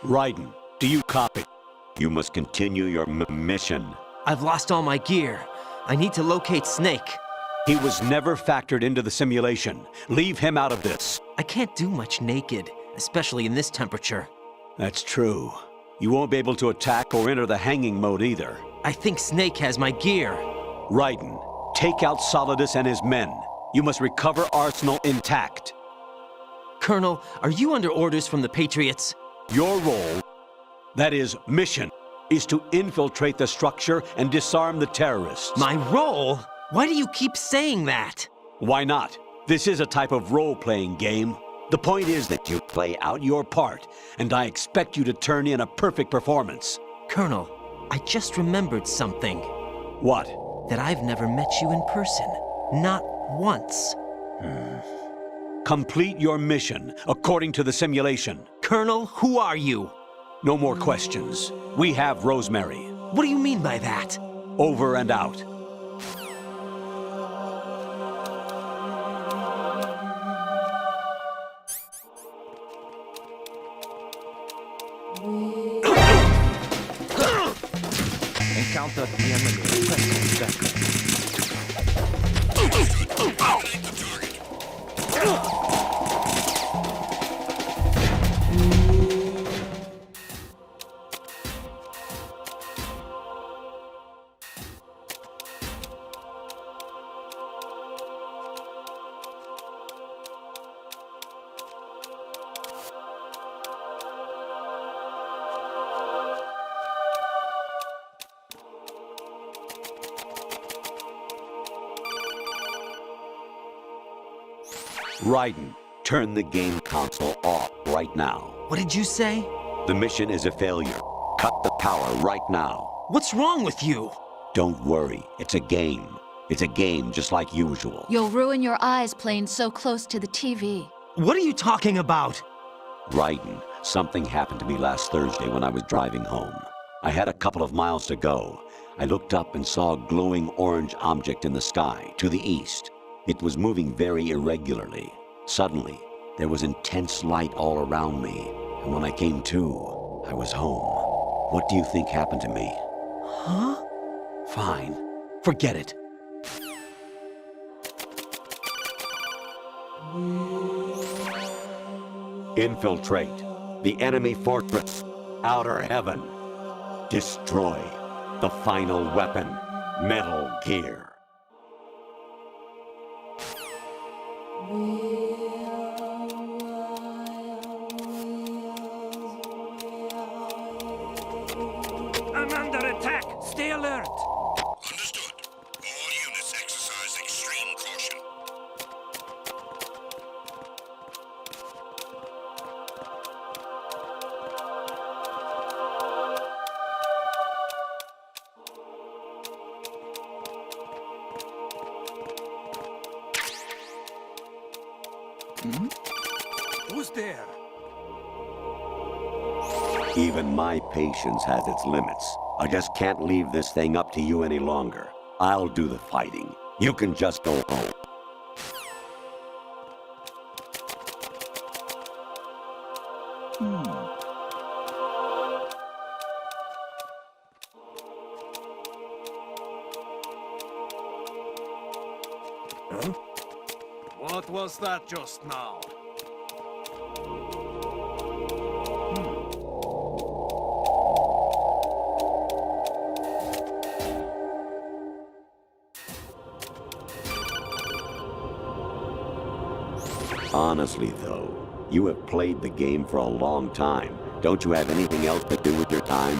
Raiden, do you copy? You must continue your mission. I've lost all my gear. I need to locate Snake. He was never factored into the simulation. Leave him out of this. I can't do much naked, especially in this temperature. That's true. You won't be able to attack or enter the hanging mode either. I think Snake has my gear. Raiden, take out Solidus and his men. You must recover Arsenal intact. Colonel, are you under orders from the Patriots? Your role, that is, mission, is to infiltrate the structure and disarm the terrorists. My role? Why do you keep saying that? Why not? This is a type of role-playing game. The point is that you play out your part, and I expect you to turn in a perfect performance. Colonel, I just remembered something. What? That I've never met you in person. Not once. Complete your mission, according to the simulation. Colonel, who are you? No more questions. We have Rosemary. What do you mean by that? Over and out. Encounter the enemy. Press on Raiden, turn the game console off right now. What did you say? The mission is a failure. Cut the power right now. What's wrong with you? Don't worry, it's a game. It's a game just like usual. You'll ruin your eyes playing so close to the TV. What are you talking about? Raiden, something happened to me last Thursday when I was driving home. I had a couple of miles to go. I looked up and saw a glowing orange object in the sky, to the east. It was moving very irregularly. Suddenly, there was intense light all around me, and when I came to, I was home. What do you think happened to me? Huh? Fine. Forget it. Infiltrate the enemy fortress, outer heaven. Destroy the final weapon, Metal Gear. I'm under attack. Stay alert. Understood. All units exercise extreme caution. Who's there? Even my patience has its limits. I just can't leave this thing up to you any longer. I'll do the fighting. You can just go home. What was that just now? Honestly, though, you have played the game for a long time. Don't you have anything else to do with your time?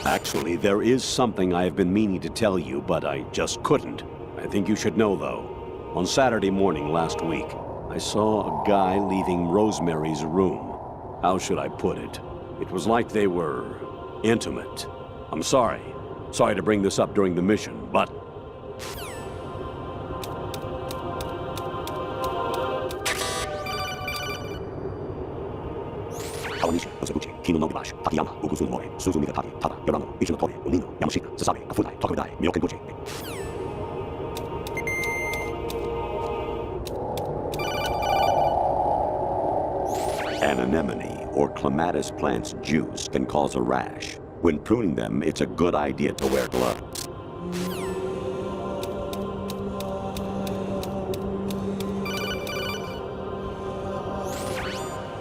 Actually, there is something I have been meaning to tell you, but I just couldn't. I think you should know, though. On Saturday morning last week, I saw a guy leaving Rosemary's room. How should I put it? It was like they were intimate. I'm sorry. Sorry to bring this up during the mission, but... An anemone or clematis plant's juice can cause a rash. When pruning them, it's a good idea to wear gloves.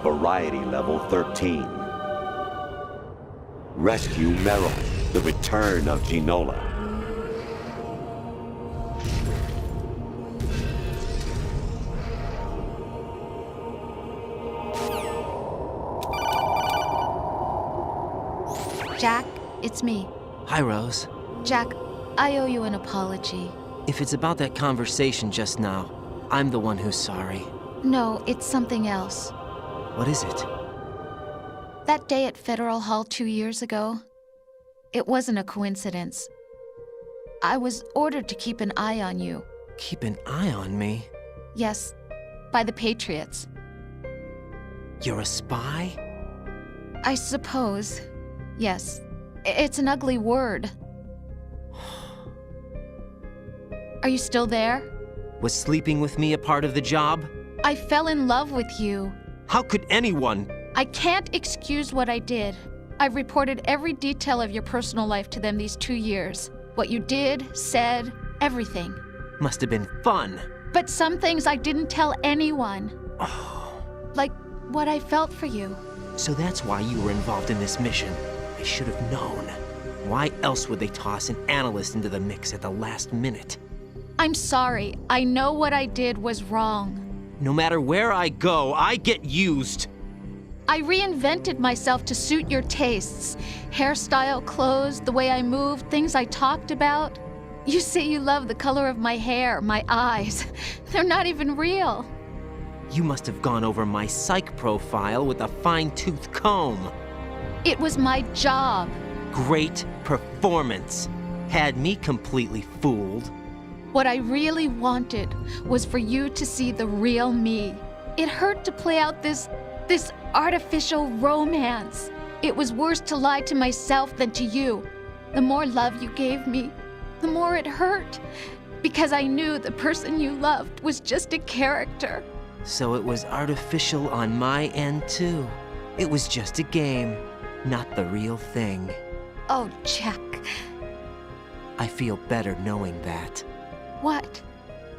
Variety level 13. Rescue Merrill, the return of Ginola. Jack, it's me. Hi, Rose. Jack, I owe you an apology. If it's about that conversation just now, I'm the one who's sorry. No, it's something else. What is it? That day at Federal Hall 2 years ago, it wasn't a coincidence. I was ordered to keep an eye on you. Keep an eye on me? Yes, by the Patriots. You're a spy? I suppose. Yes. It's an ugly word. Are you still there? Was sleeping with me a part of the job? I fell in love with you. How could anyone? I can't excuse what I did. I've reported every detail of your personal life to them these 2 years. What you did, said, everything. Must have been fun. But some things I didn't tell anyone. Like what I felt for you. So that's why you were involved in this mission. I should have known. Why else would they toss an analyst into the mix at the last minute? I'm sorry. I know what I did was wrong. No matter where I go, I get used. I reinvented myself to suit your tastes. Hairstyle, clothes, the way I moved, things I talked about. You say you love the color of my hair, my eyes. They're not even real. You must have gone over my psych profile with a fine-tooth comb. It was my job. Great performance. Had me completely fooled. What I really wanted was for you to see the real me. It hurt to play out this artificial romance. It was worse to lie to myself than to you. The more love you gave me, the more it hurt. Because I knew the person you loved was just a character. So it was artificial on my end too. It was just a game, not the real thing. Oh, Jack. I feel better knowing that. What?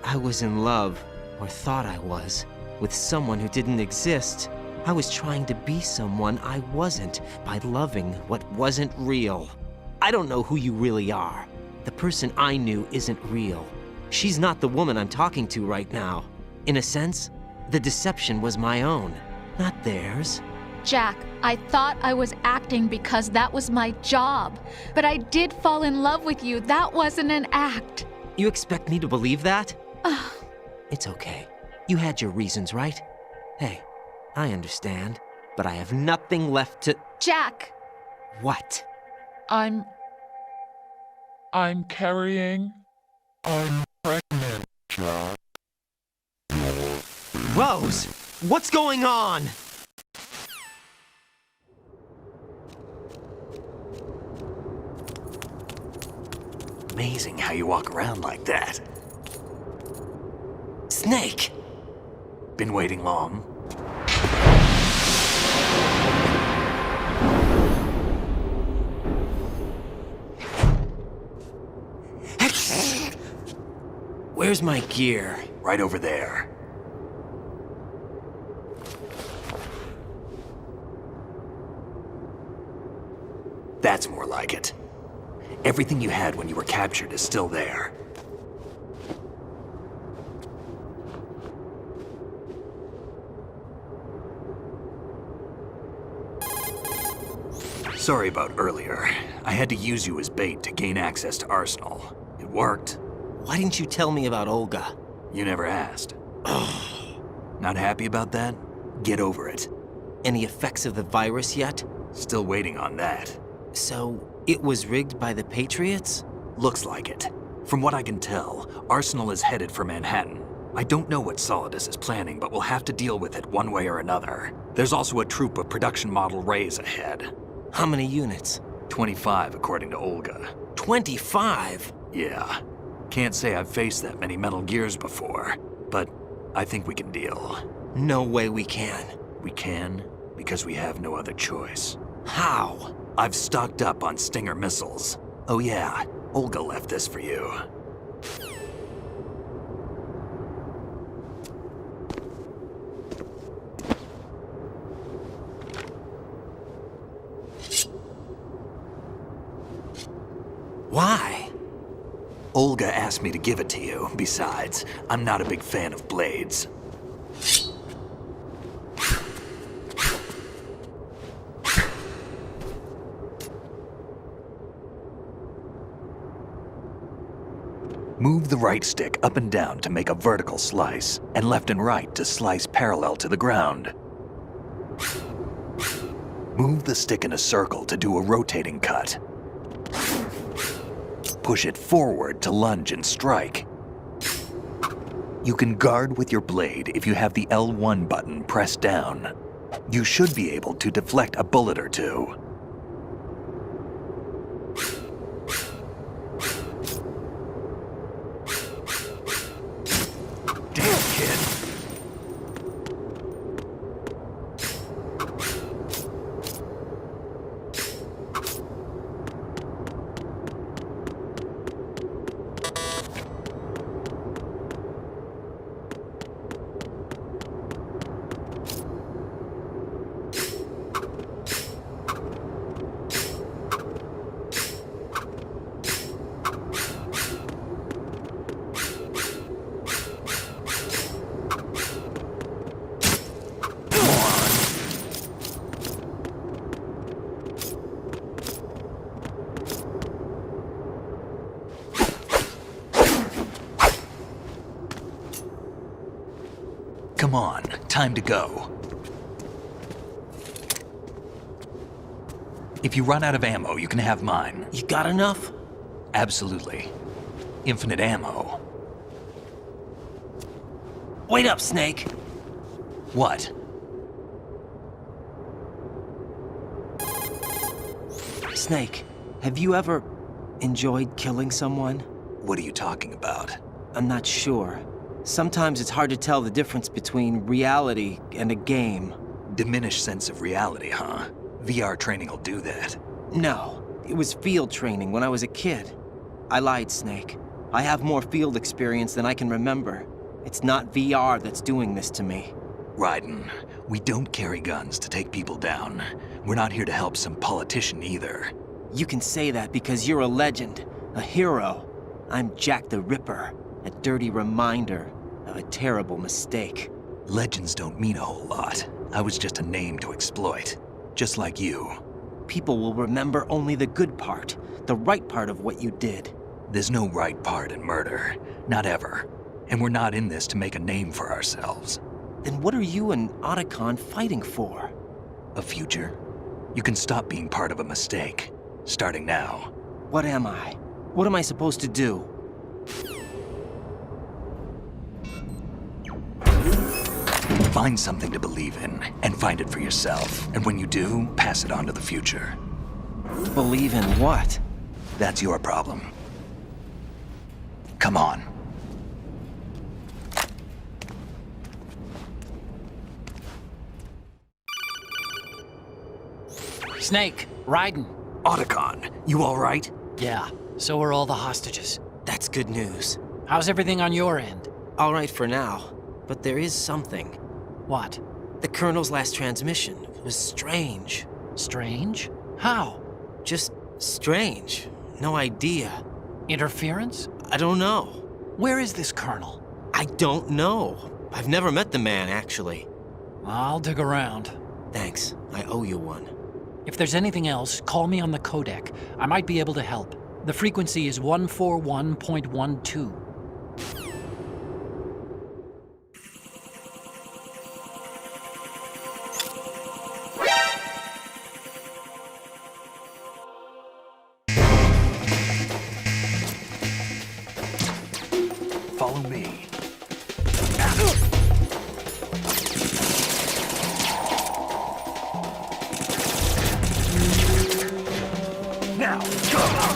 I was in love, or thought I was, with someone who didn't exist. I was trying to be someone I wasn't by loving what wasn't real. I don't know who you really are. The person I knew isn't real. She's not the woman I'm talking to right now. In a sense, the deception was my own, not theirs. Jack, I thought I was acting because that was my job. But I did fall in love with you. That wasn't an act. You expect me to believe that? It's okay. You had your reasons, right? Hey, I understand, but I have nothing left to... Jack! What? I'm carrying. I'm pregnant, Jack. Rose! What's going on? Amazing how you walk around like that. Snake! Been waiting long? Where's my gear? Right over there. That's more like it. Everything you had when you were captured is still there. Sorry about earlier. I had to use you as bait to gain access to Arsenal. It worked. Why didn't you tell me about Olga? You never asked. Not happy about that? Get over it. Any effects of the virus yet? Still waiting on that. So, it was rigged by the Patriots? Looks like it. From what I can tell, Arsenal is headed for Manhattan. I don't know what Solidus is planning, but we'll have to deal with it one way or another. There's also a troop of production model Rays ahead. How many units? 25, according to Olga. 25? Yeah. Can't say I've faced that many Metal Gears before, but I think we can deal. No way we can. We can because we have no other choice. How? I've stocked up on Stinger missiles. Oh yeah, Olga left this for you. Why? Olga asked me to give it to you. Besides, I'm not a big fan of blades. Move the right stick up and down to make a vertical slice, and left and right to slice parallel to the ground. Move the stick in a circle to do a rotating cut. Push it forward to lunge and strike. You can guard with your blade if you have the L1 button pressed down. You should be able to deflect a bullet or two. Damn, kid. Come on, time to go. If you run out of ammo, you can have mine. You got enough? Absolutely. Infinite ammo. Wait up, Snake. What? Snake, have you ever enjoyed killing someone? What are you talking about? I'm not sure. Sometimes it's hard to tell the difference between reality and a game. Diminished sense of reality, huh? VR training will do that. No, it was field training when I was a kid. I lied, Snake. I have more field experience than I can remember. It's not VR that's doing this to me. Raiden, we don't carry guns to take people down. We're not here to help some politician either. You can say that because you're a legend, a hero. I'm Jack the Ripper, a dirty reminder of a terrible mistake. Legends don't mean a whole lot. I was just a name to exploit, just like you. People will remember only the good part, the right part of what you did. There's no right part in murder, not ever. And we're not in this to make a name for ourselves. Then what are you and Otacon fighting for? A future? You can stop being part of a mistake, starting now. What am I? What am I supposed to do? Find something to believe in, and find it for yourself. And when you do, pass it on to the future. Believe in what? That's your problem. Come on. Snake, Raiden. Otacon, you all right? Yeah, so are all the hostages. That's good news. How's everything on your end? All right for now, but there is something. What? The Colonel's last transmission was strange. Strange? How? Just strange. No idea. Interference? I don't know. Where is this Colonel? I don't know. I've never met the man, actually. I'll dig around. Thanks. I owe you one. If there's anything else, call me on the codec. I might be able to help. The frequency is 141.12. Follow me. Now, come on!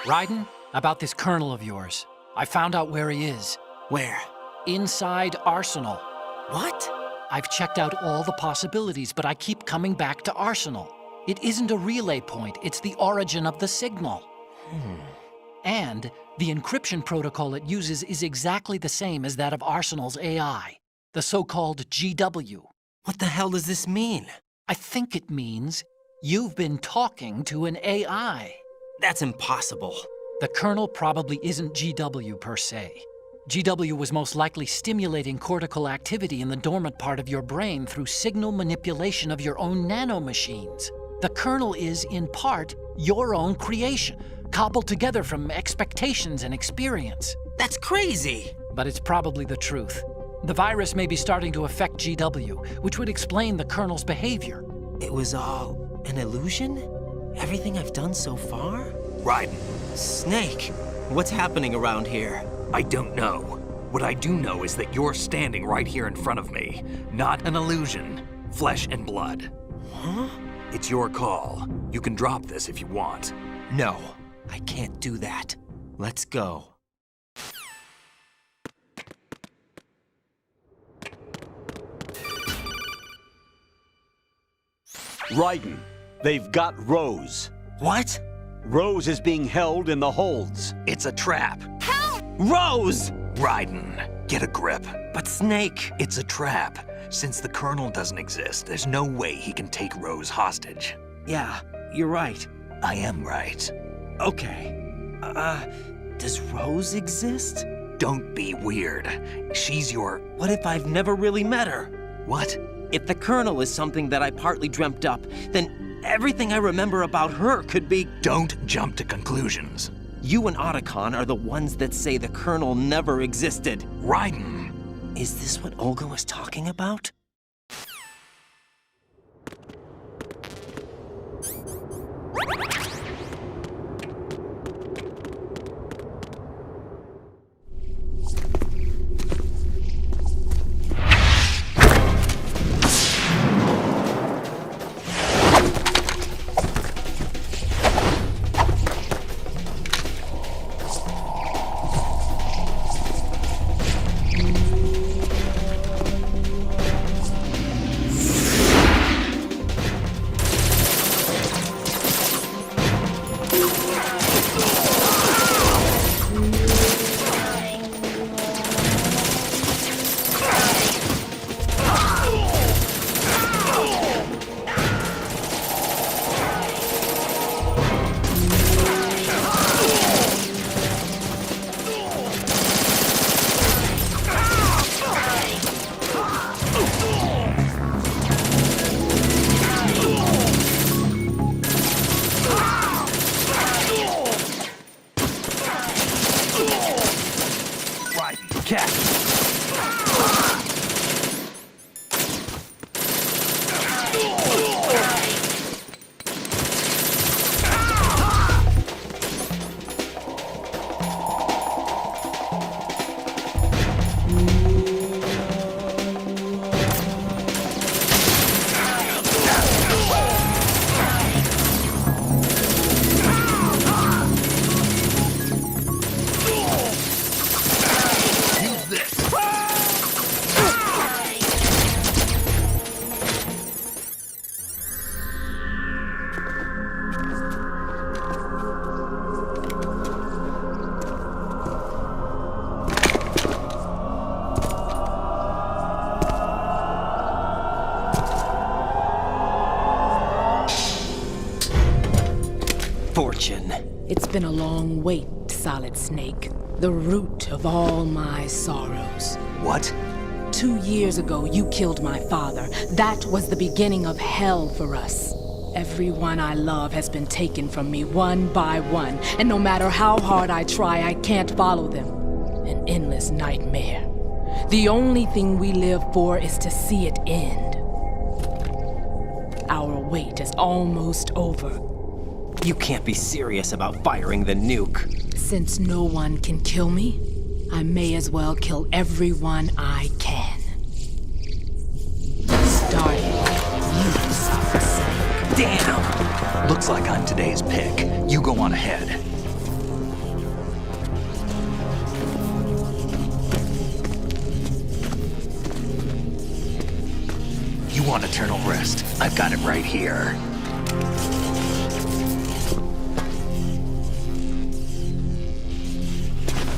Raiden, about this colonel of yours. I found out where he is. Where? Inside Arsenal. What? I've checked out all the possibilities, but I keep coming back to Arsenal. It isn't a relay point, it's the origin of the signal. And the encryption protocol it uses is exactly the same as that of Arsenal's AI, the so-called GW. What the hell does this mean? I think it means you've been talking to an AI. That's impossible. The kernel probably isn't GW per se. GW was most likely stimulating cortical activity in the dormant part of your brain through signal manipulation of your own nanomachines. The kernel is, in part, your own creation, cobbled together from expectations and experience. That's crazy! But it's probably the truth. The virus may be starting to affect GW, which would explain the kernel's behavior. It was all an illusion? Everything I've done so far? Raiden, Snake, what's happening around here? I don't know. What I do know is that you're standing right here in front of me. Not an illusion. Flesh and blood. Huh? It's your call. You can drop this if you want. No, I can't do that. Let's go. Raiden, they've got Rose. What? Rose is being held in the holds. It's a trap. Rose! Raiden, get a grip. But Snake... It's a trap. Since the Colonel doesn't exist, there's no way he can take Rose hostage. Yeah, you're right. I am right. Okay. Does Rose exist? Don't be weird. She's your... What if I've never really met her? What? If the Colonel is something that I partly dreamt up, then everything I remember about her could be... Don't jump to conclusions. You and Otacon are the ones that say the Colonel never existed. Raiden! Is this what Olga was talking about? Fortune. It's been a long wait, Solid Snake. The root of all my sorrows. What? 2 years ago, you killed my father. That was the beginning of hell for us. Everyone I love has been taken from me one by one, and no matter how hard I try, I can't follow them. An endless nightmare. The only thing we live for is to see it end. Our wait is almost over. You can't be serious about firing the nuke. Since no one can kill me, I may as well kill everyone I can. Starting with you, Solid Snake. Damn! Looks like I'm today's pick. You go on ahead. want eternal rest, I've got it right here.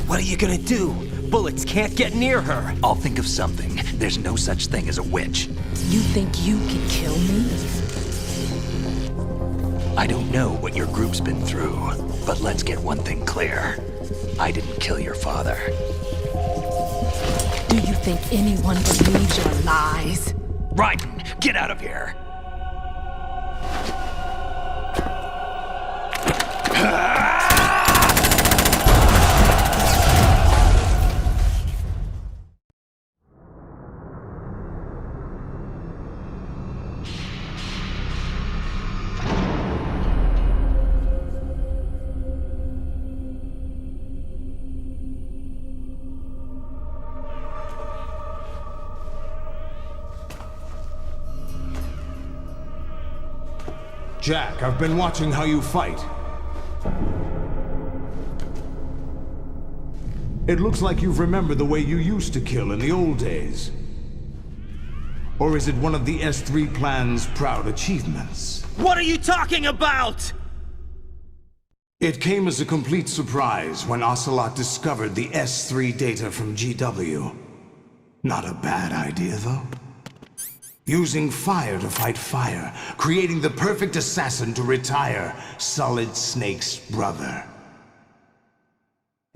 What are you gonna do? Bullets can't get near her. I'll think of something. There's no such thing as a witch. You think you can kill me? I don't know what your group's been through, but let's get one thing clear. I didn't kill your father. Do you think anyone believes your lies? Raiden, get out of here! Jack, I've been watching how you fight. It looks like you've remembered the way you used to kill in the old days. Or is it one of the S3 plan's proud achievements? What are you talking about? It came as a complete surprise when Ocelot discovered the S3 data from GW. Not a bad idea, though. Using fire to fight fire, creating the perfect assassin to retire Solid Snake's brother.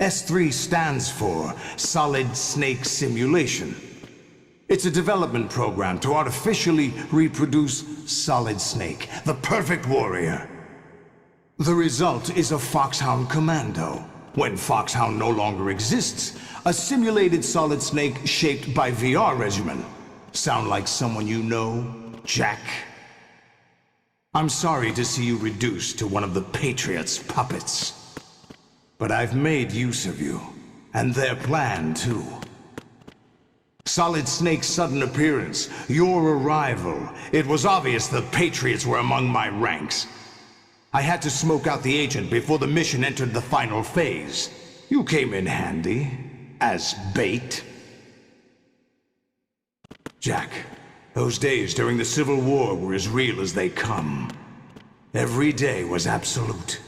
S3 stands for Solid Snake Simulation. It's a development program to artificially reproduce Solid Snake, the perfect warrior. The result is a Foxhound Commando. When Foxhound no longer exists, a simulated Solid Snake shaped by VR regimen. Sound like someone you know, Jack? I'm sorry to see you reduced to one of the Patriots' puppets. But I've made use of you, and their plan too. Solid Snake's sudden appearance, your arrival, it was obvious the Patriots were among my ranks. I had to smoke out the agent before the mission entered the final phase. You came in handy, as bait. Jack, those days during the Civil War were as real as they come. Every day was absolute,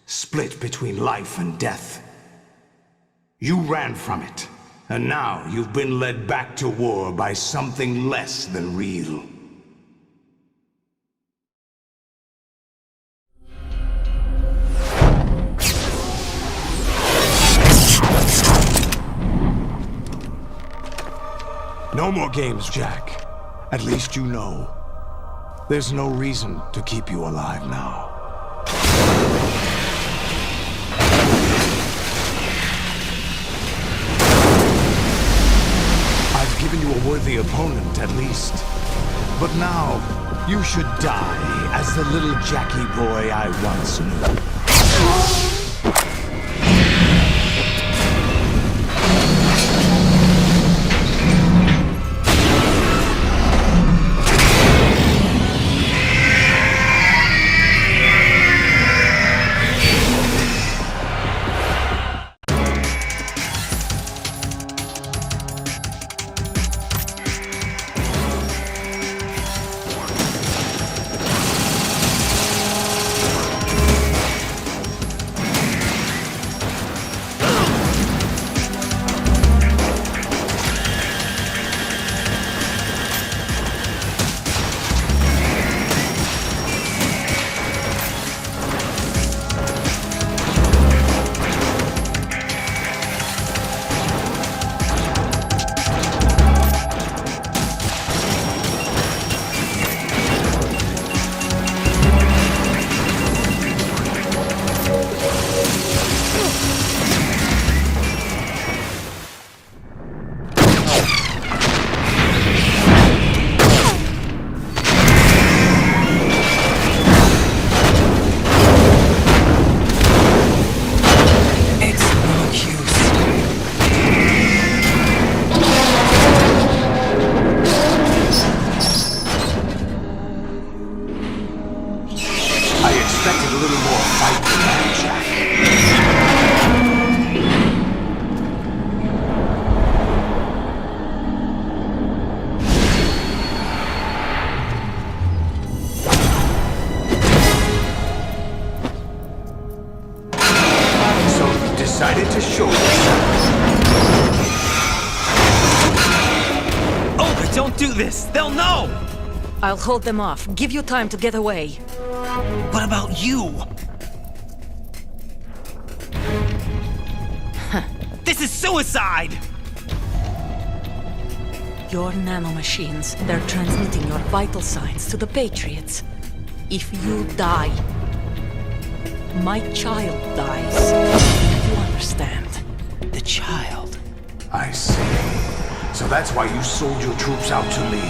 split between life and death. You ran from it, and now you've been led back to war by something less than real. No more games, Jack. At least you know. There's no reason to keep you alive now. I've given you a worthy opponent, at least. But now, you should die as the little Jackie boy I once knew. decided to show yourselves. Oh, don't do this! They'll know! I'll hold them off. Give you time to get away. What about you? This is suicide! Your nanomachines, they're transmitting your vital signs to the Patriots. If you die, my child dies. You understand? The child. I see. So that's why you sold your troops out to me.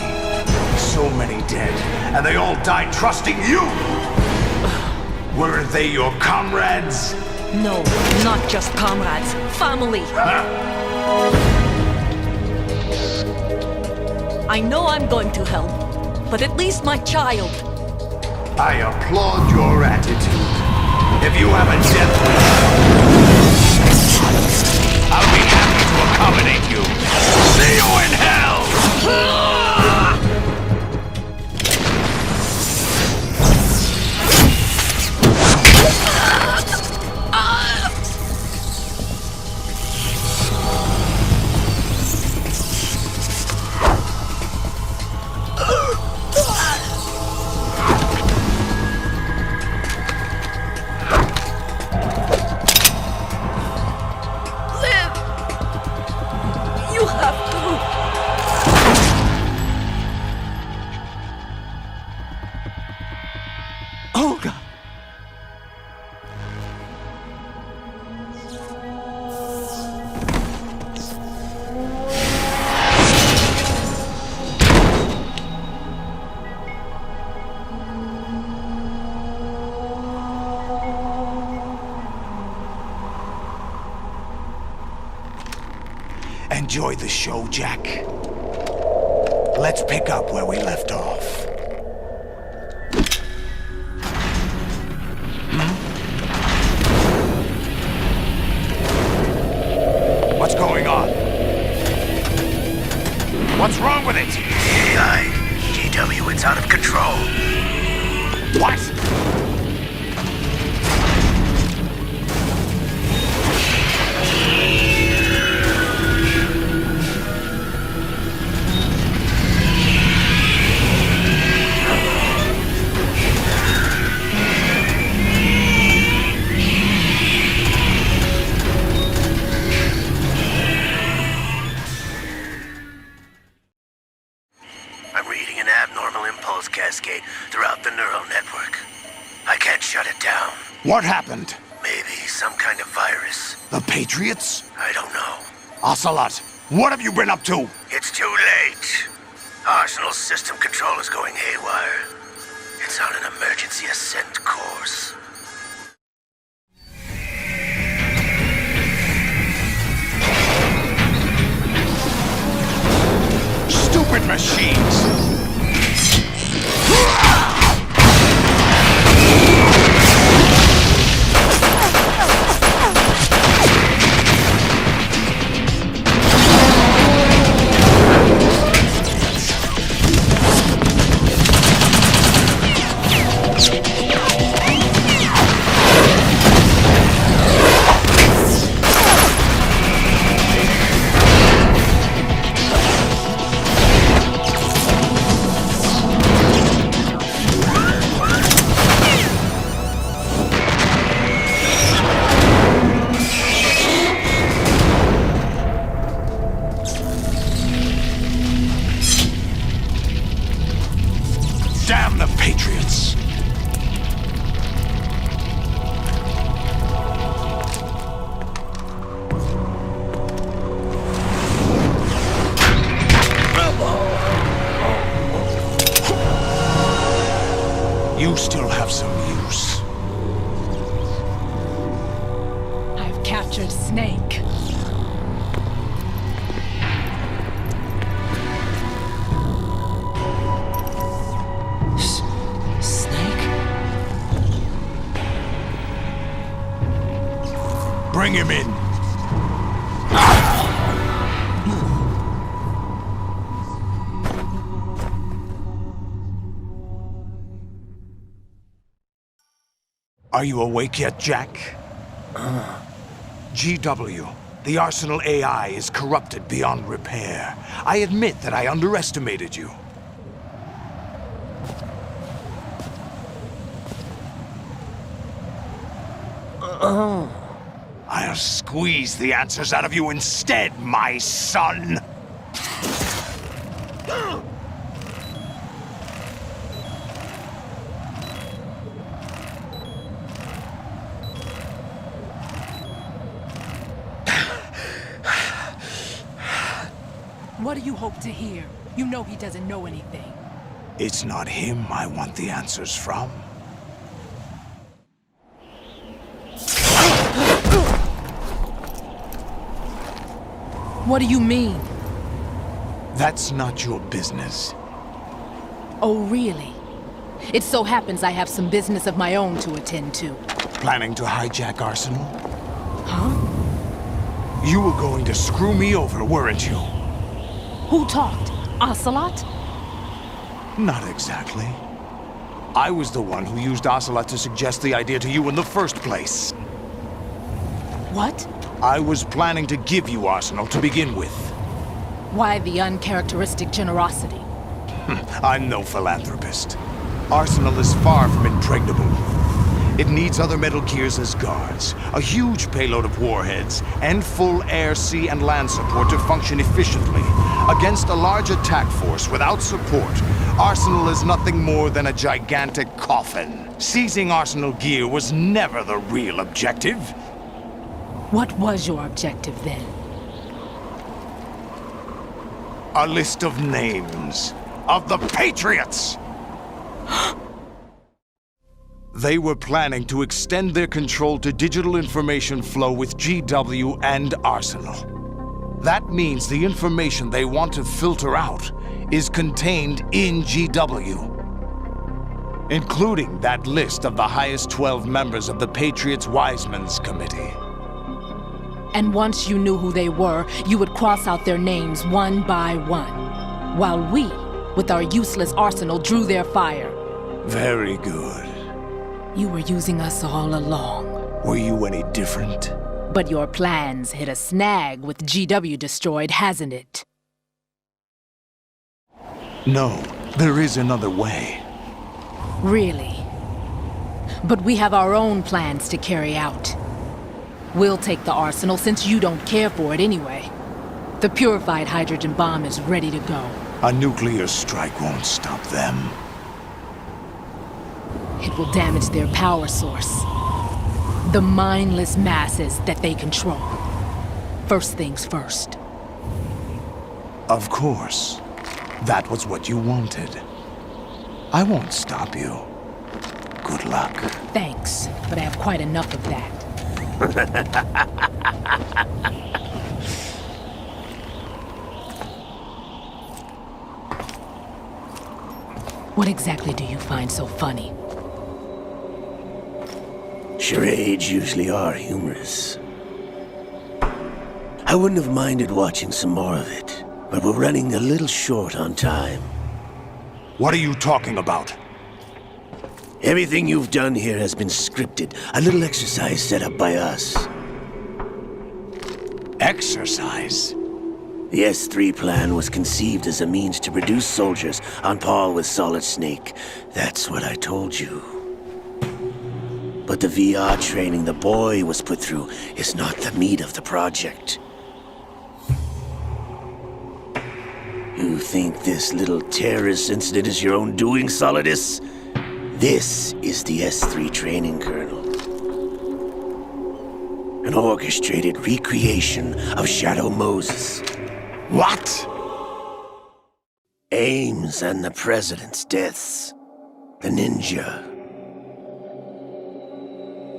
So many dead, and they all died trusting you! Weren't they your comrades? No, not just comrades. Family. I know I'm going to hell, but at least my child. I applaud your attitude. If you have a death wish, I'll be happy to accommodate you. See you in hell! Enjoy the show, Jack. Let's pick up where we left off. What's going on? What's wrong with it? AI, GW, it's out of control. What? Throughout the neural network. I can't shut it down. What happened? Maybe some kind of virus. The Patriots? I don't know. Ocelot, what have you been up to? It's too late. Arsenal's system control is going haywire. It's on an emergency ascent course. Stupid machines! Damn the Patriots! You still have some use. I've captured Snake. Bring him in. Are you awake yet, Jack? GW, the Arsenal AI is corrupted beyond repair. I admit that I underestimated you. I'll squeeze the answers out of you instead, my son! What do you hope to hear? You know he doesn't know anything. It's not him I want the answers from. What do you mean? That's not your business. Oh, really? It so happens I have some business of my own to attend to. Planning to hijack Arsenal? Huh? You were going to screw me over, weren't you? Who talked? Ocelot? Not exactly. I was the one who used Ocelot to suggest the idea to you in the first place. What? I was planning to give you Arsenal to begin with. Why the uncharacteristic generosity? I'm no philanthropist. Arsenal is far from impregnable. It needs other Metal Gears as guards, a huge payload of warheads, and full air, sea, and land support to function efficiently. Against a large attack force without support, Arsenal is nothing more than a gigantic coffin. Seizing Arsenal gear was never the real objective. What was your objective then? A list of names of the Patriots! They were planning to extend their control to digital information flow with GW and Arsenal. That means the information they want to filter out is contained in GW, including that list of the highest 12 members of the Patriots' Wiseman's Committee. And once you knew who they were, you would cross out their names one by one, while we, with our useless arsenal, drew their fire. Very good. You were using us all along. Were you any different? But your plans hit a snag with GW destroyed, hasn't it? No, there is another way. Really? But we have our own plans to carry out. We'll take the arsenal since you don't care for it anyway. The purified hydrogen bomb is ready to go. A nuclear strike won't stop them. It will damage their power source. The mindless masses that they control. First things first. Of course. That was what you wanted. I won't stop you. Good luck. Thanks, but I have quite enough of that. What exactly do you find so funny? Charades usually are humorous. I wouldn't have minded watching some more of it, but we're running a little short on time. What are you talking about? Everything you've done here has been scripted, a little exercise set up by us. Exercise? The S3 plan was conceived as a means to produce soldiers on par with Solid Snake. That's what I told you. But the VR training the boy was put through is not the meat of the project. You think this little terrorist incident is your own doing, Solidus? This is the S3 training kernel. An orchestrated recreation of Shadow Moses. What? Ames and the President's deaths. The ninja.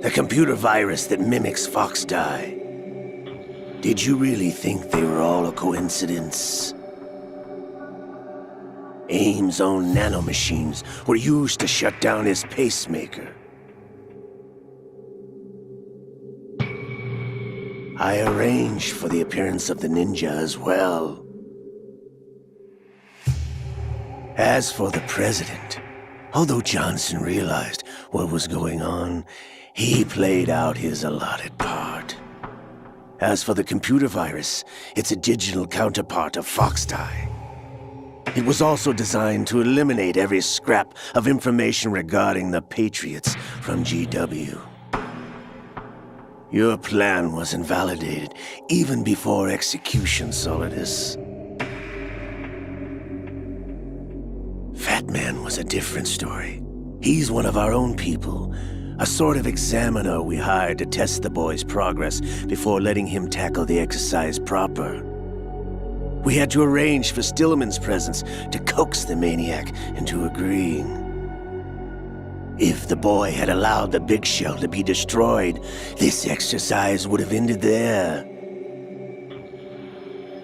The computer virus that mimics Fox Die. Did you really think they were all a coincidence? Ames' own nanomachines were used to shut down his pacemaker. I arranged for the appearance of the ninja as well. As for the president, although Johnson realized what was going on, he played out his allotted part. As for the computer virus, it's a digital counterpart of Foxdie. It was also designed to eliminate every scrap of information regarding the Patriots from GW. Your plan was invalidated even before execution, Solidus. Fat Man was a different story. He's one of our own people, a sort of examiner we hired to test the boy's progress before letting him tackle the exercise proper. We had to arrange for Stillman's presence to coax the maniac into agreeing. If the boy had allowed the big shell to be destroyed, this exercise would have ended there.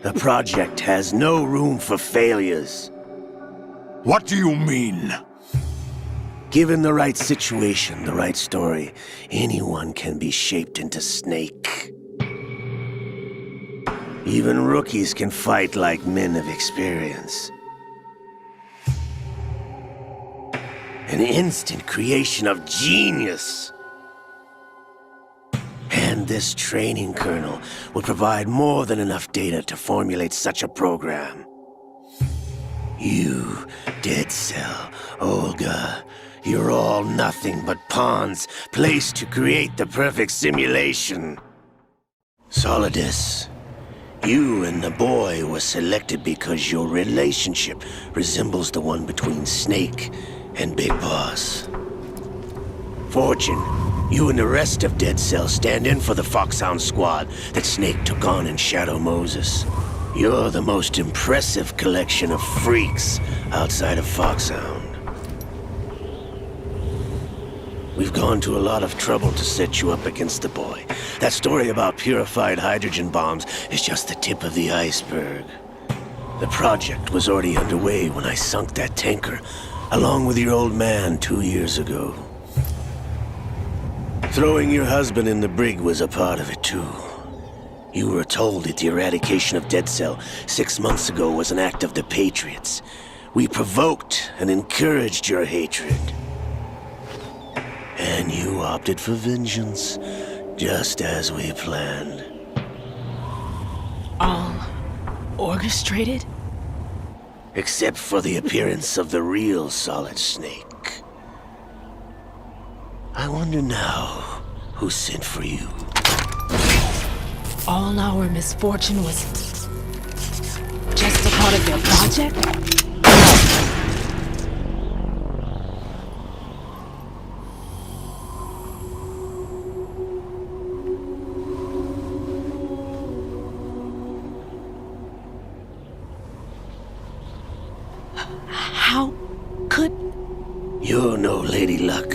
The project has no room for failures. What do you mean? Given the right situation, the right story, anyone can be shaped into Snake. Even rookies can fight like men of experience. An instant creation of genius. And this training kernel will provide more than enough data to formulate such a program. You, Dead Cell, Olga, you're all nothing but pawns placed to create the perfect simulation. Solidus, you and the boy were selected because your relationship resembles the one between Snake and Big Boss. Fortune, you and the rest of Dead Cell stand in for the Foxhound squad that Snake took on in Shadow Moses. You're the most impressive collection of freaks outside of Foxhound. We've gone to a lot of trouble to set you up against the boy. That story about purified hydrogen bombs is just the tip of the iceberg. The project was already underway when I sunk that tanker, along with your old man 2 years ago. Throwing your husband in the brig was a part of it too. You were told that the eradication of Dead Cell 6 months ago was an act of the Patriots. We provoked and encouraged your hatred. And you opted for vengeance, just as we planned. All orchestrated? Except for the appearance of the real Solid Snake. I wonder now who sent for you. All our misfortune was just a part of their project? How could... You're no Lady Luck.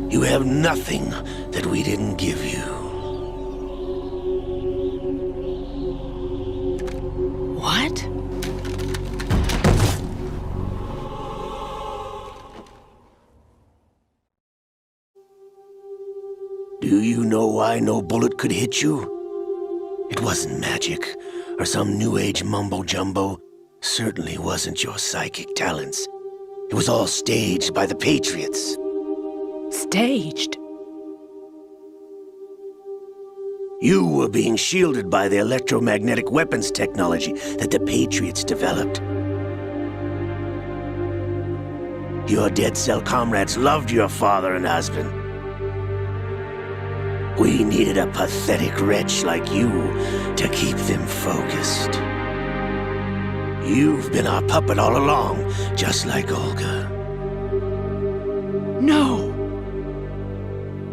You have nothing that we didn't give you. What? Do you know why no bullet could hit you? It wasn't magic, or some new age mumbo-jumbo. Certainly wasn't your psychic talents. It was all staged by the Patriots. Staged? You were being shielded by the electromagnetic weapons technology that the Patriots developed. Your Dead Cell comrades loved your father and husband. We needed a pathetic wretch like you to keep them focused. You've been our puppet all along, just like Olga. No!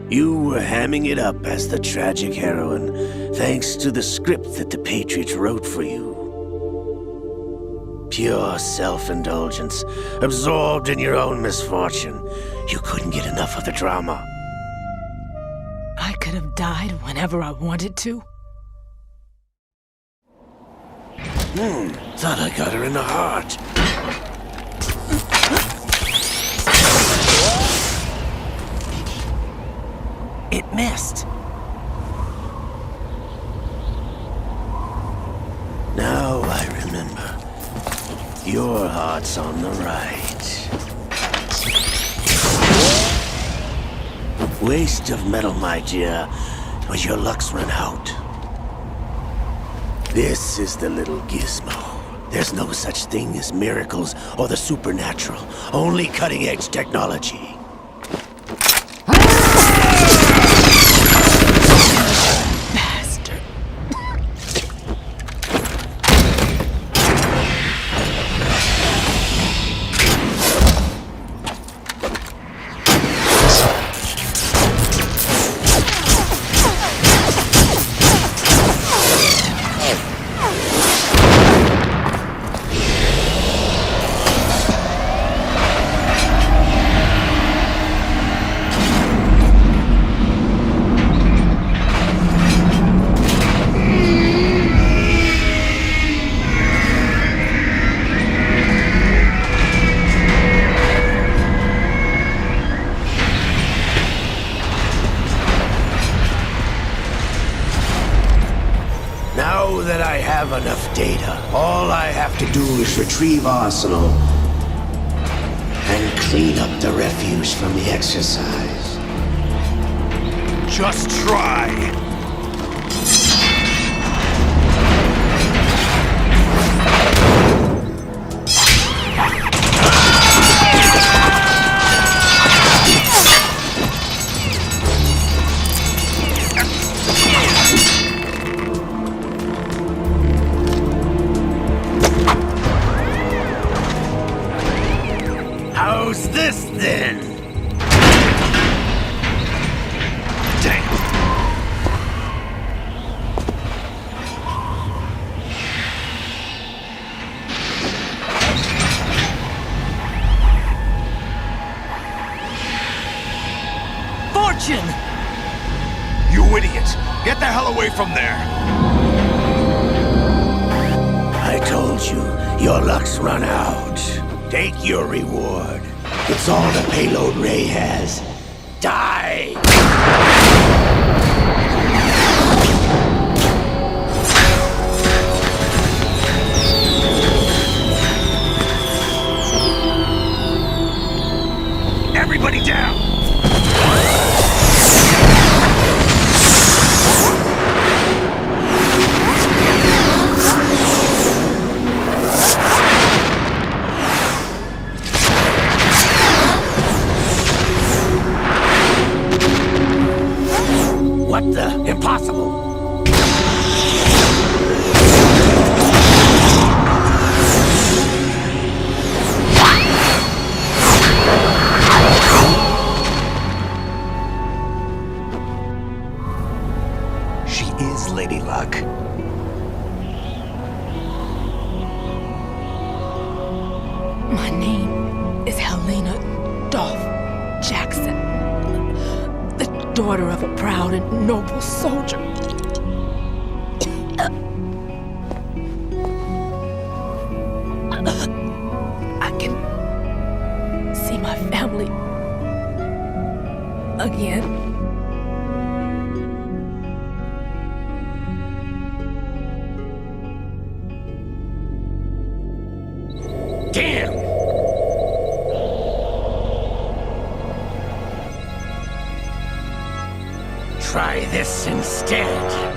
You were hamming it up as the tragic heroine, thanks to the script that the Patriots wrote for you. Pure self-indulgence, absorbed in your own misfortune. You couldn't get enough of the drama. I could have died whenever I wanted to. Thought I got her in the heart. It missed. Now I remember. Your heart's on the right. Waste of metal, my dear, but your luck's run out. This is the little gizmo. There's no such thing as miracles or the supernatural. Only cutting-edge technology. Bastard. Now that I have enough data, all I have to do is retrieve Arsenal and clean up the refuse from the exercise. Just try. How's this then? Damn. Fortune! You idiot! Get the hell away from there! I told you, your luck's run out. Take your reward. It's all the payload Ray has. Die! Everybody down! What the? Impossible! She is Lady Luck. My name is Helena Dolph Jackson, the daughter of a proud and noble soldier. I can see my family again. Damn! Try this instead.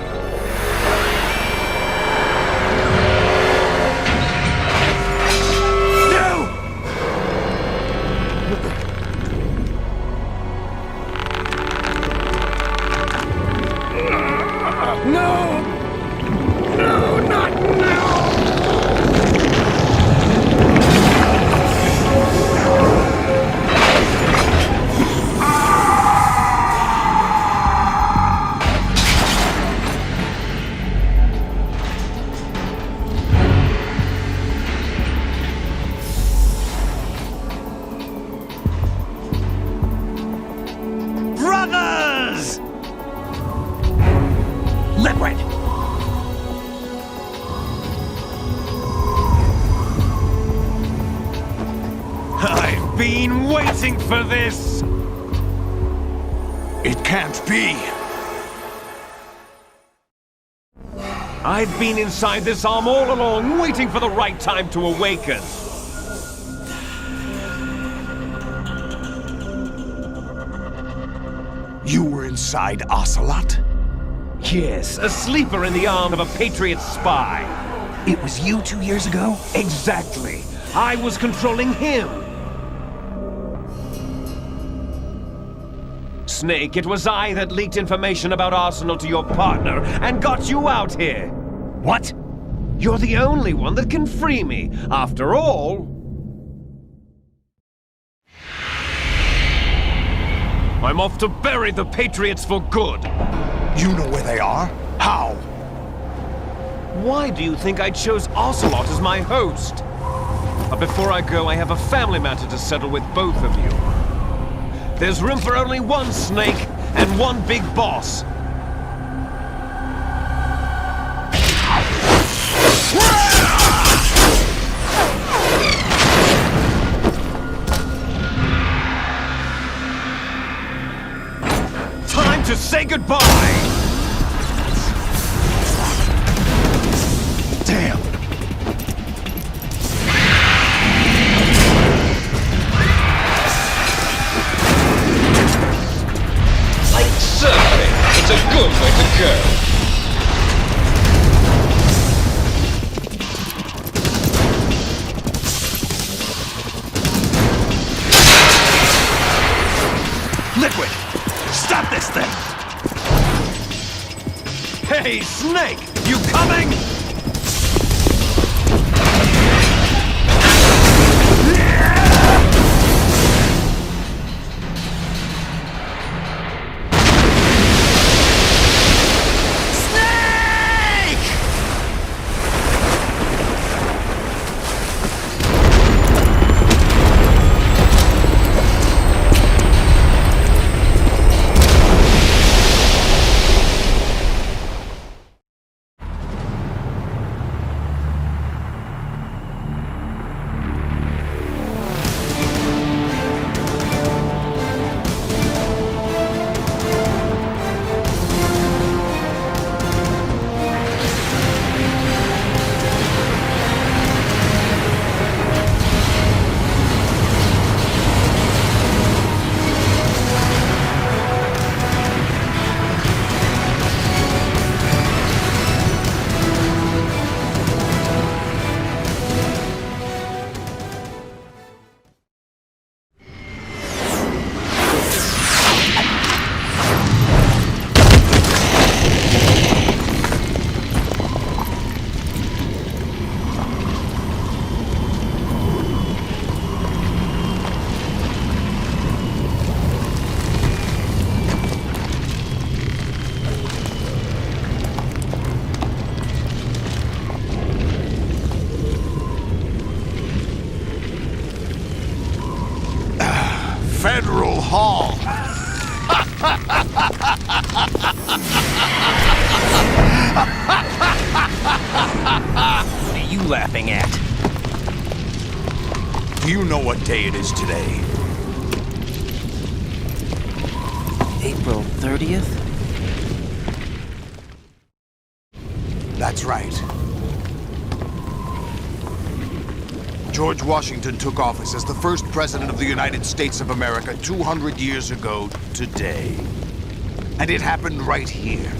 Brothers! Liquide! I've been waiting for this! It can't be! I've been inside this arm all along, waiting for the right time to awaken. You were inside Ocelot? Yes, a sleeper in the arm of a Patriot spy. It was you 2 years ago? Exactly. I was controlling him. Snake, it was I that leaked information about Arsenal to your partner and got you out here. What? You're the only one that can free me. After all... I'm off to bury the Patriots for good. You know where they are? How? Why do you think I chose Ocelot as my host? But before I go, I have a family matter to settle with both of you. There's room for only one Snake and one big boss. Time to say goodbye! Damn! Like surfing, it's a good way to go. Liquide! Stop this thing! Hey, Snake! You coming? Federal Hall. What are you laughing at? Do you know what day it is today? April 30th? That's right. George Washington took office as the first president of the United States of America 200 years ago today. And it happened right here.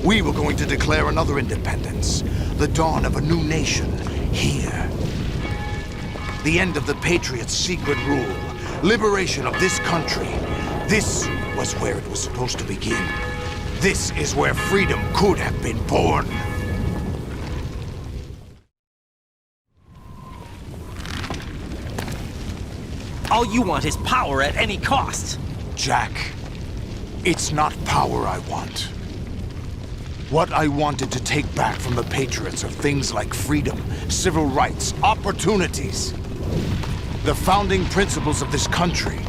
We were going to declare another independence, the dawn of a new nation, here. The end of the Patriots' secret rule, liberation of this country. This was where it was supposed to begin. This is where freedom could have been born. All you want is power at any cost. Jack, it's not power I want. What I wanted to take back from the Patriots are things like freedom, civil rights, opportunities. The founding principles of this country.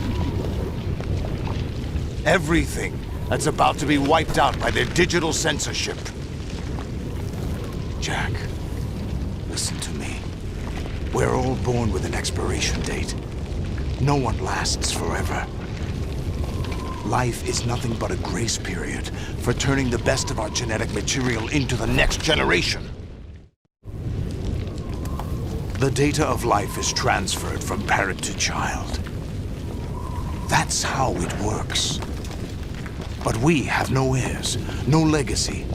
Everything that's about to be wiped out by their digital censorship. Jack, listen to me. We're all born with an expiration date. No one lasts forever. Life is nothing but a grace period for turning the best of our genetic material into the next generation. The data of life is transferred from parent to child. That's how it works. But we have no heirs, no legacy.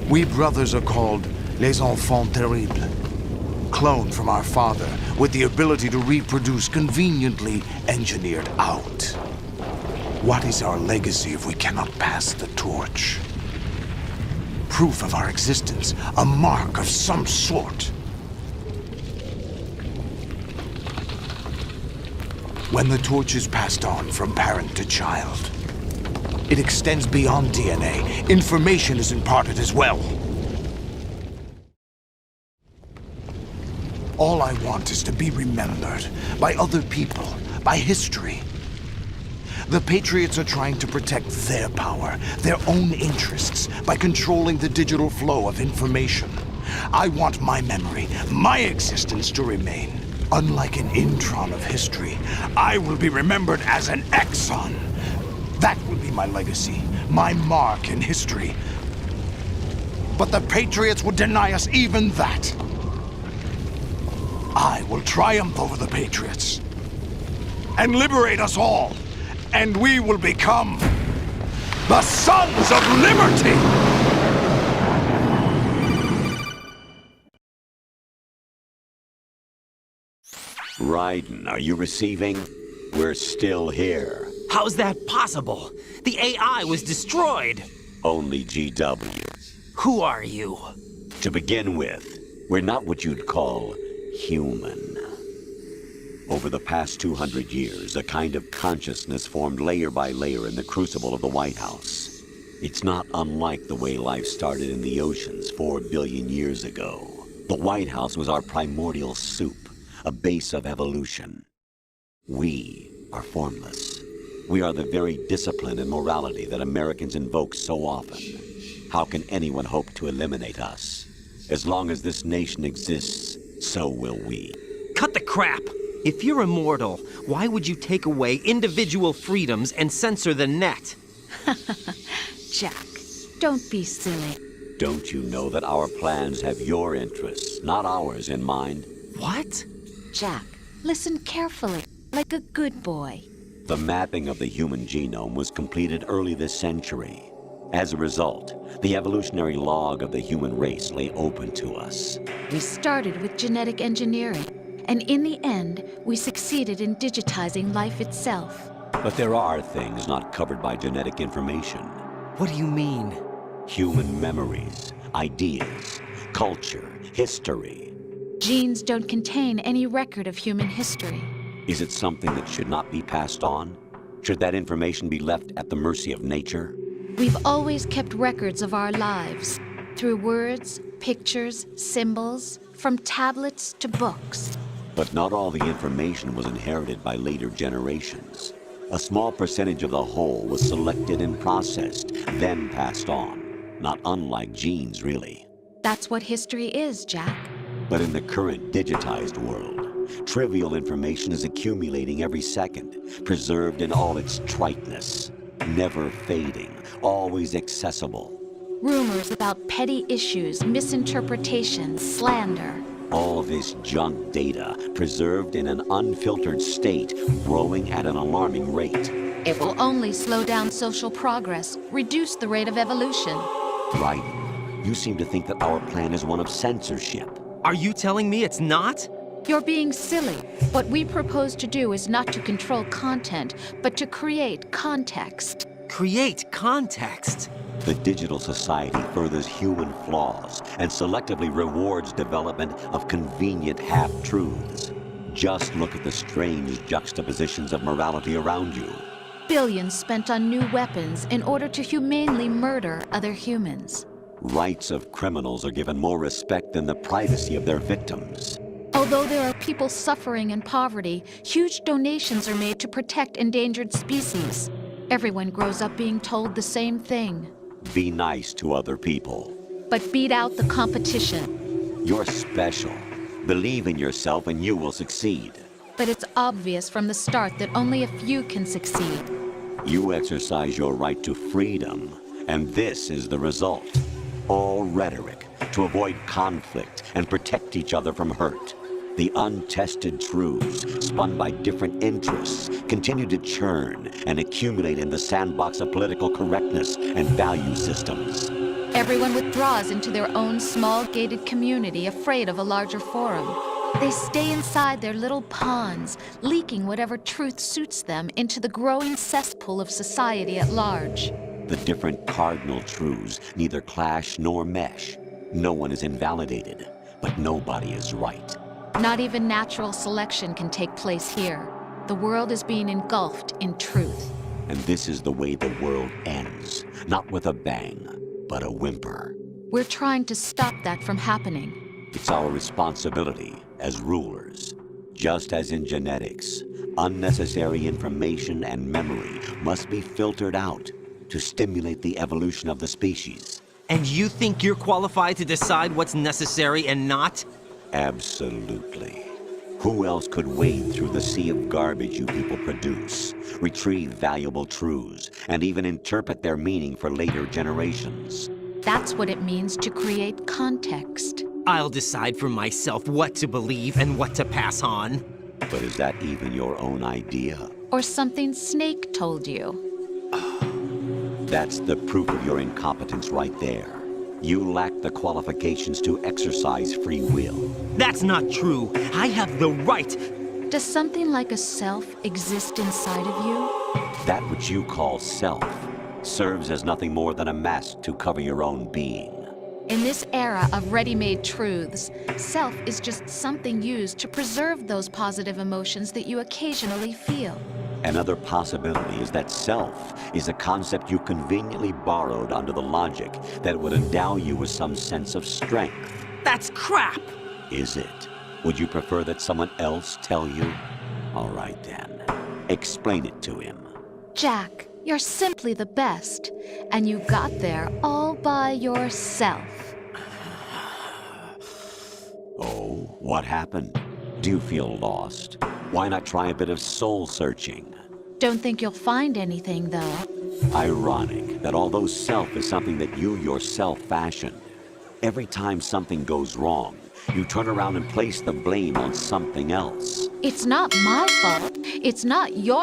We brothers are called les enfants terribles. Cloned from our father, with the ability to reproduce conveniently engineered out. What is our legacy if we cannot pass the torch? Proof of our existence, a mark of some sort. When the torch is passed on from parent to child, it extends beyond DNA. Information is imparted as well. All I want is to be remembered by other people, by history. The Patriots are trying to protect their power, their own interests, by controlling the digital flow of information. I want my memory, my existence to remain. Unlike an intron of history, I will be remembered as an exon. That will be my legacy, my mark in history. But the Patriots would deny us even that. I will triumph over the Patriots and liberate us all, and we will become the Sons of Liberty! Raiden, are you receiving? We're still here. How's that possible? The AI was destroyed. Only GW. Who are you? To begin with, we're not what you'd call human. Over the past 200 years, a kind of consciousness formed layer by layer in the crucible of the White House. It's not unlike the way life started in the oceans 4 billion years ago. The White House was our primordial soup, a base of evolution. We are formless. We are the very discipline and morality that Americans invoke so often. How can anyone hope to eliminate us? As long as this nation exists, so will we. Cut the crap! If you're immortal, why would you take away individual freedoms and censor the net? Jack, don't be silly. Don't you know that our plans have your interests, not ours, in mind? What? Jack, listen carefully, like a good boy. The mapping of the human genome was completed early this century. As a result, the evolutionary log of the human race lay open to us. We started with genetic engineering, and in the end, we succeeded in digitizing life itself. But there are things not covered by genetic information. What do you mean? Human memories, ideas, culture, history. Genes don't contain any record of human history. Is it something that should not be passed on? Should that information be left at the mercy of nature? We've always kept records of our lives, through words, pictures, symbols, from tablets to books. But not all the information was inherited by later generations. A small percentage of the whole was selected and processed, then passed on. Not unlike genes, really. That's what history is, Jack. But in the current digitized world, trivial information is accumulating every second, preserved in all its triteness, never fading, always accessible. Rumors about petty issues, misinterpretations, slander. All this junk data, preserved in an unfiltered state, growing at an alarming rate. It will only slow down social progress, reduce the rate of evolution. Right. You seem to think that our plan is one of censorship. Are you telling me it's not? You're being silly. What we propose to do is not to control content, but to create context. Create context? The digital society furthers human flaws and selectively rewards development of convenient half-truths. Just look at the strange juxtapositions of morality around you. Billions spent on new weapons in order to humanely murder other humans. Rights of criminals are given more respect than the privacy of their victims. Although there are people suffering in poverty, huge donations are made to protect endangered species. Everyone grows up being told the same thing. Be nice to other people. But beat out the competition. You're special. Believe in yourself and you will succeed. But it's obvious from the start that only a few can succeed. You exercise your right to freedom, and this is the result. All rhetoric to avoid conflict and protect each other from hurt. The untested truths, spun by different interests, continue to churn and accumulate in the sandbox of political correctness and value systems. Everyone withdraws into their own small gated community, afraid of a larger forum. They stay inside their little ponds, leaking whatever truth suits them into the growing cesspool of society at large. The different cardinal truths neither clash nor mesh. No one is invalidated, but nobody is right. Not even natural selection can take place here. The world is being engulfed in truth. And this is the way the world ends, not with a bang, but a whimper. We're trying to stop that from happening. It's our responsibility as rulers. Just as in genetics, unnecessary information and memory must be filtered out to stimulate the evolution of the species. And you think you're qualified to decide what's necessary and not? Absolutely. Who else could wade through the sea of garbage you people produce, retrieve valuable truths, and even interpret their meaning for later generations? That's what it means to create context. I'll decide for myself what to believe and what to pass on. But is that even your own idea? Or something Snake told you? That's the proof of your incompetence right there. You lack the qualifications to exercise free will. That's not true. I have the right. Does something like a self exist inside of you? That which you call self serves as nothing more than a mask to cover your own being. In this era of ready-made truths, self is just something used to preserve those positive emotions that you occasionally feel. Another possibility is that self is a concept you conveniently borrowed under the logic that would endow you with some sense of strength. That's crap! Is it? Would you prefer that someone else tell you? All right then. Explain it to him. Jack, you're simply the best, and you got there all by yourself. Oh, what happened? Do you feel lost? Why not try a bit of soul searching? Don't think you'll find anything, though. Ironic that although self is something that you yourself fashioned, every time something goes wrong, you turn around and place the blame on something else. It's not my fault. It's not your